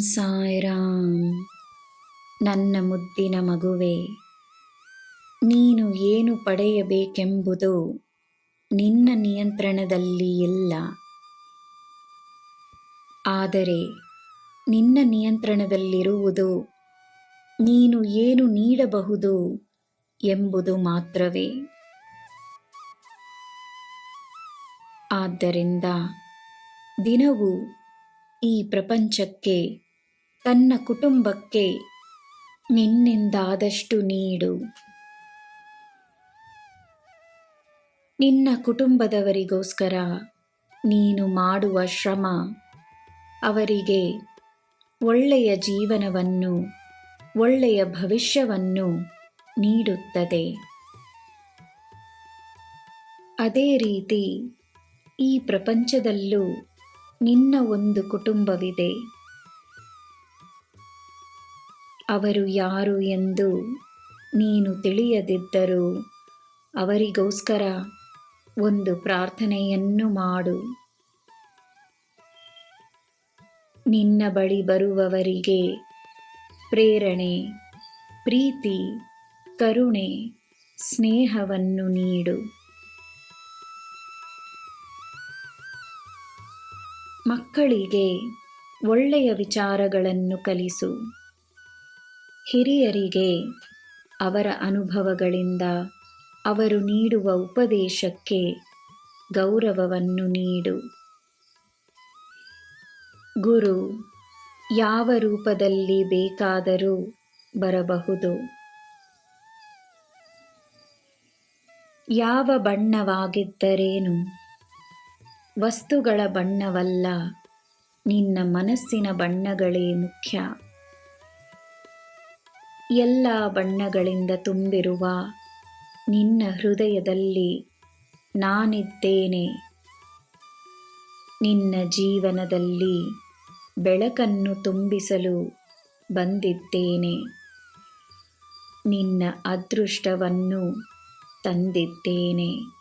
ಸಾಯಿರಾಮ್. ನನ್ನ ಮುದ್ದಿನ ಮಗುವೆ, ನೀನು ಏನು ಪಡೆಯಬೇಕೆಂಬುದು ನಿನ್ನ ನಿಯಂತ್ರಣದಲ್ಲಿ ಇಲ್ಲ. ಆದರೆ ನಿನ್ನ ನಿಯಂತ್ರಣದಲ್ಲಿರುವುದು ನೀನು ಏನು ನೀಡಬಹುದು ಎಂಬುದು ಮಾತ್ರವೇ. ಆದ್ದರಿಂದ ದಿನವೂ ಈ ಪ್ರಪಂಚಕ್ಕೆ, ತನ್ನ ಕುಟುಂಬಕ್ಕೆ ನಿನ್ನಿಂದಾದಷ್ಟು ನೀಡು. ನಿನ್ನ ಕುಟುಂಬದವರಿಗೋಸ್ಕರ ನೀನು ಮಾಡುವ ಶ್ರಮ ಅವರಿಗೆ ಒಳ್ಳೆಯ ಜೀವನವನ್ನು, ಒಳ್ಳೆಯ ಭವಿಷ್ಯವನ್ನು ನೀಡುತ್ತದೆ. ಅದೇ ರೀತಿ ಈ ಪ್ರಪಂಚದಲ್ಲೂ ನಿನ್ನ ಒಂದು ಕುಟುಂಬವಿದೆ. ಅವರು ಯಾರು ಎಂದು ನೀನು ತಿಳಿಯದಿದ್ದರೂ ಅವರಿಗೋಸ್ಕರ ಒಂದು ಪ್ರಾರ್ಥನೆಯನ್ನು ಮಾಡು. ನಿನ್ನ ಬಳಿ ಬರುವವರಿಗೆ ಪ್ರೇರಣೆ, ಪ್ರೀತಿ, ಕರುಣೆ, ಸ್ನೇಹವನ್ನು ನೀಡು. ಮಕ್ಕಳಿಗೆ ಒಳ್ಳೆಯ ವಿಚಾರಗಳನ್ನು ಕಲಿಸು. ಹಿರಿಯರಿಗೆ ಅವರ ಅನುಭವಗಳಿಂದ ಅವರು ನೀಡುವ ಉಪದೇಶಕ್ಕೆ ಗೌರವವನ್ನು ನೀಡು. ಗುರು ಯಾವ ರೂಪದಲ್ಲಿ ಬೇಕಾದರೂ ಬರಬಹುದು. ಯಾವ ಬಣ್ಣವಾಗಿದ್ದರೇನು? ವಸ್ತುಗಳ ಬಣ್ಣವಲ್ಲ, ನಿನ್ನ ಮನಸ್ಸಿನ ಬಣ್ಣಗಳೇ ಮುಖ್ಯ. ಎಲ್ಲ ಬಣ್ಣಗಳಿಂದ ತುಂಬಿರುವ ನಿನ್ನ ಹೃದಯದಲ್ಲಿ ನಾನಿದ್ದೇನೆ. ನಿನ್ನ ಜೀವನದಲ್ಲಿ ಬೆಳಕನ್ನು ತುಂಬಿಸಲು ಬಂದಿದ್ದೇನೆ. ನಿನ್ನ ಅದೃಷ್ಟವನ್ನು ತಂದಿದ್ದೇನೆ.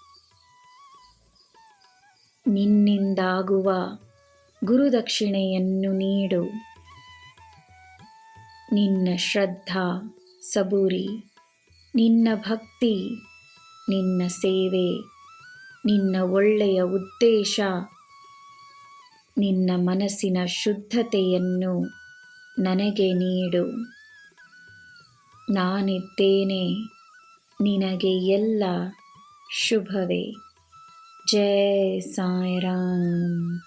ನಿನ್ನಿಂದಾಗುವ ಗುರುದಕ್ಷಿಣೆಯನ್ನು ನೀಡು. ನಿನ್ನ ಶ್ರದ್ಧಾ, ಸಬೂರಿ, ನಿನ್ನ ಭಕ್ತಿ, ನಿನ್ನ ಸೇವೆ, ನಿನ್ನ ಒಳ್ಳೆಯ ಉದ್ದೇಶ, ನಿನ್ನ ಮನಸ್ಸಿನ ಶುದ್ಧತೆಯನ್ನು ನನಗೆ ನೀಡು. ನಾನಿದ್ದೇನೆ. ನಿನಗೆ ಎಲ್ಲ ಶುಭವೇ. ಜೈ ಸಾಯಿರಾಮ್.